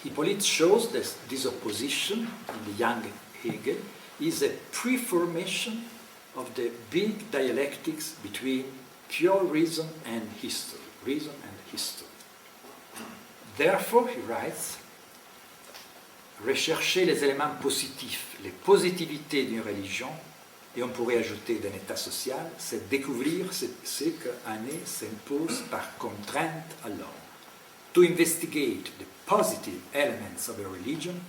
Hippolyte shows that this opposition in the young Hegel is a pre-formation of the big dialectics between pure reason and history. Reason and history. Therefore, he writes, rechercher les éléments positifs, les positivités d'une religion, et on pourrait ajouter d'un état social, c'est découvrir ce qu'un est s'impose par contrainte à l'homme. To investigate the positive elements of a religion,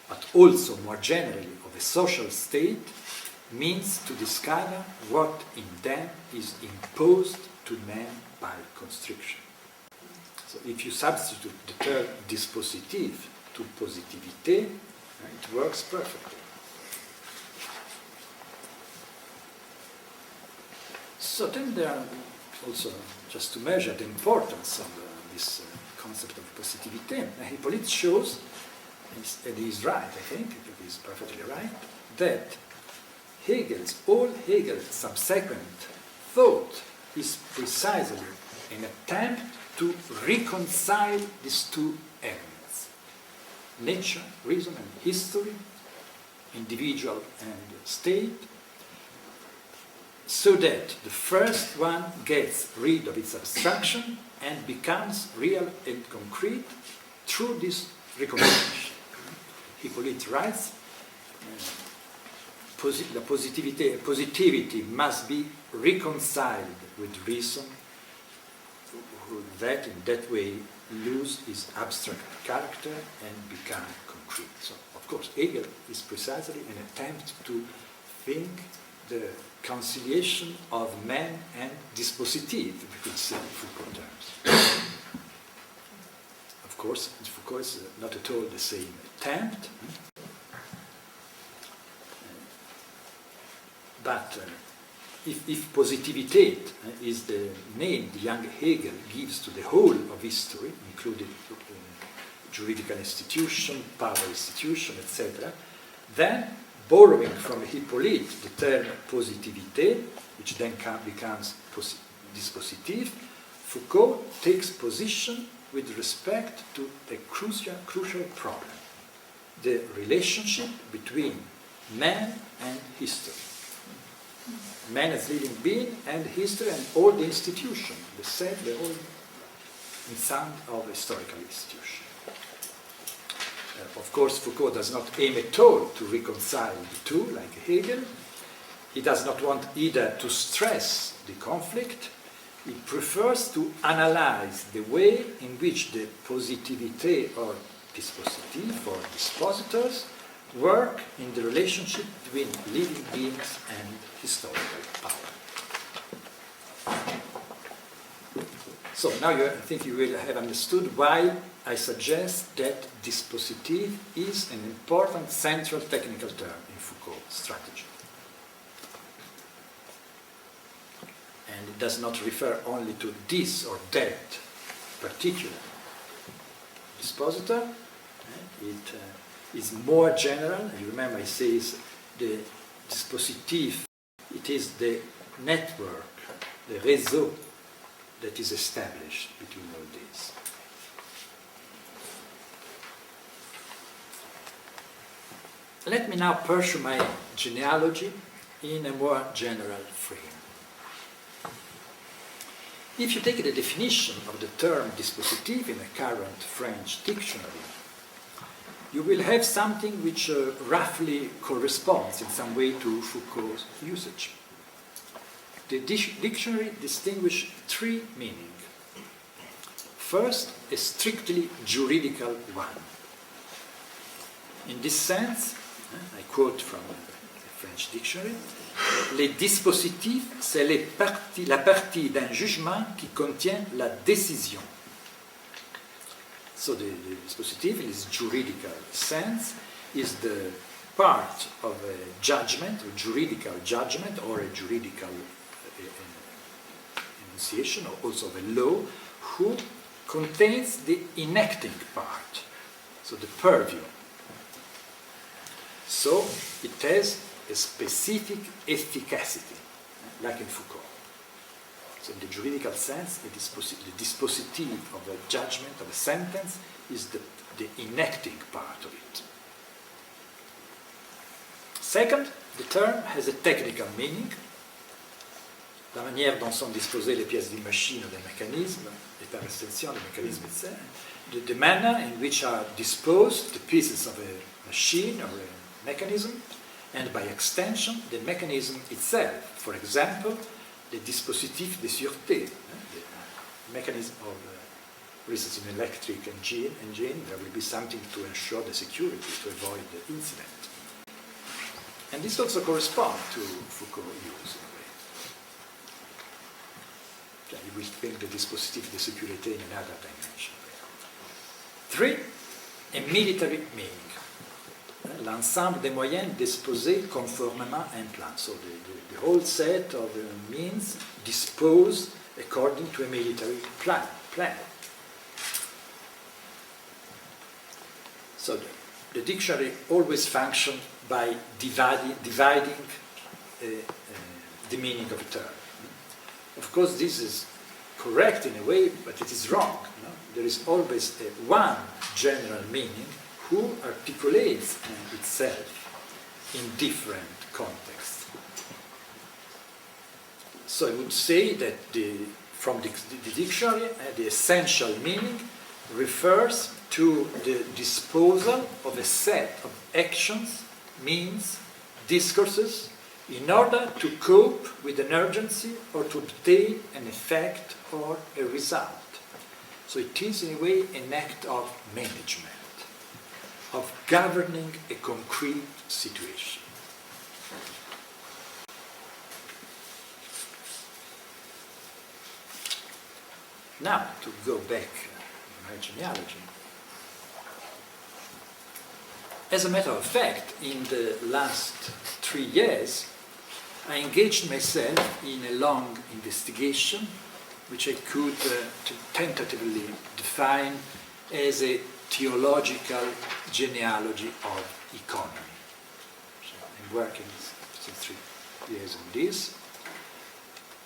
but also more generally of a social state, means to discover what in them is imposed to man by constriction. So if you substitute the term dispositive to positivité, it works perfectly. So then there are also, just to measure the importance of this concept of positivité, Hippolyte shows, and he's right, I think, he's perfectly right, that all Hegel's subsequent thought is precisely an attempt to reconcile these two elements, nature, reason and history, individual and state, so that the first one gets rid of its abstraction and becomes real and concrete through this reconciliation. Hippolyte writes, positivity must be reconciled with reason, that in that way lose its abstract character and become concrete. So, of course, Hegel is precisely an attempt to think the conciliation of man and dispositive, we could say in Foucault terms. Of course, Foucault is not at all the same attempt, but if positivité is the name the young Hegel gives to the whole of history, including juridical institution, power institution, etc., then borrowing from Hippolyte the term positivité, which then becomes dispositive, Foucault takes position with respect to a crucial problem, the relationship between man and history. Man as living being and history and all the institution, the whole ensemble of historical institution. Of course, Foucault does not aim at all to reconcile the two, like Hegel. He does not want either to stress the conflict. He prefers to analyze the way in which the positivité or dispositif or dispositors work in the relationship between living beings and historical power. So now I think you will have understood why I suggest that dispositive is an important central technical term in Foucault's strategy. And it does not refer only to this or that particular dispositor. It is more general. You remember I say the dispositif, it is the network, the réseau that is established between all these. Let me now pursue my genealogy in a more general frame. If you take the definition of the term dispositif in a current French dictionary, you will have something which roughly corresponds in some way to Foucault's usage. The dictionary distinguishes three meanings. First, a strictly juridical one. In this sense, I quote from the French dictionary, les dispositifs, c'est la partie d'un jugement qui contient la décision. So the dispositif, in its juridical sense, is the part of a judgment, a juridical judgment, or a juridical enunciation, or also of a law, who contains the enacting part, so the purview. So it has a specific efficacy, like in Foucault. So in the juridical sense, the dispositive of a judgment, of a sentence, is the enacting part of it. Second, the term has a technical meaning. La manière dont sont disposées les pièces d'une machine ou d'un mécanisme, et par extension le mécanisme itself, the manner in which are disposed the pieces of a machine or a mechanism, and by extension the mechanism itself. For example, the dispositif de sûreté, the mechanism of, for instance, in an electric engine, there will be something to ensure the security, to avoid the incident. And this also corresponds to Foucault use in a way. You will think the dispositif de sécurité in another dimension. 3. A military meaning. L'ensemble des moyens disposés conformément à un plan. So the whole set of means disposed according to a military plan. So the dictionary always functions by dividing the meaning of a term. Of course, this is correct in a way, but it is wrong. No? There is always one general meaning who articulates itself in different contexts. So I would say that from the dictionary, the essential meaning refers to the disposal of a set of actions, means, discourses, in order to cope with an urgency or to obtain an effect or a result. So it is in a way an act of management, of governing a concrete situation. Now, to go back in my genealogy. As a matter of fact, in the last 3 years, I engaged myself in a long investigation, which I could tentatively define as a theological genealogy of economy. So I'm working since 3 years on this.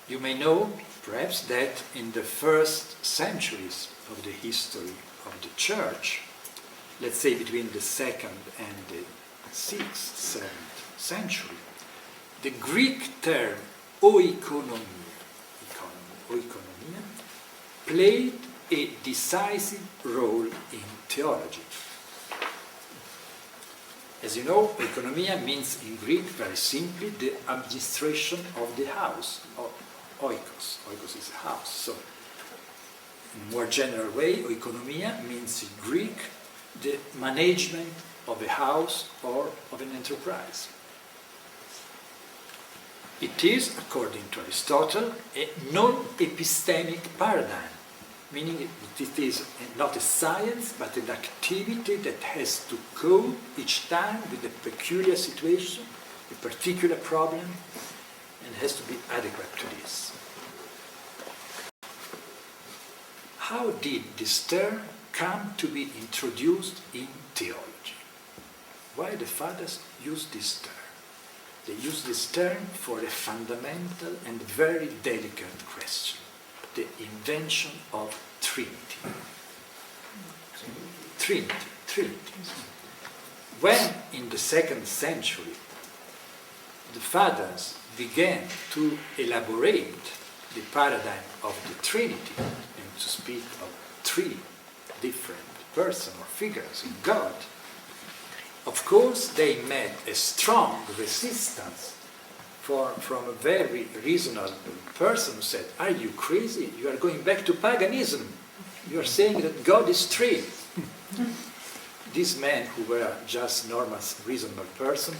You may know, perhaps, that in the first centuries of the history of the Church, let's say between the 2nd and the 6th, 7th century, the Greek term oikonomia played a decisive role in theology. As you know, oikonomia means in Greek, very simply, the administration of the house, or oikos. Oikos is a house. So, in a more general way, oikonomia means in Greek the management of a house or of an enterprise. It is, according to Aristotle, a non-epistemic paradigm, meaning it is not a science, but an activity that has to cope each time with a peculiar situation, a particular problem, and has to be adequate to this. How did this term come to be introduced in theology? Why the fathers use this term? They use this term for a fundamental and very delicate question, the invention of Trinity. Trinity. When in the 2nd century the fathers began to elaborate the paradigm of the Trinity and to speak of 3 different persons or figures in God, of course they met a strong resistance from a very reasonable person who said, "Are you crazy? You are going back to paganism. You are saying that God is 3. These men, who were just normal, reasonable person,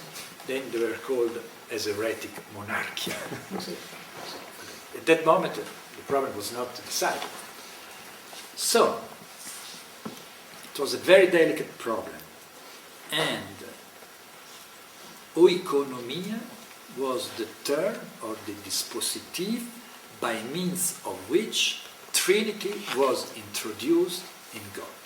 then they were called as heretic monarchia. At that moment, the problem was not decided. So, it was a very delicate problem. And oikonomia was the term or the dispositive by means of which Trinity was introduced in God.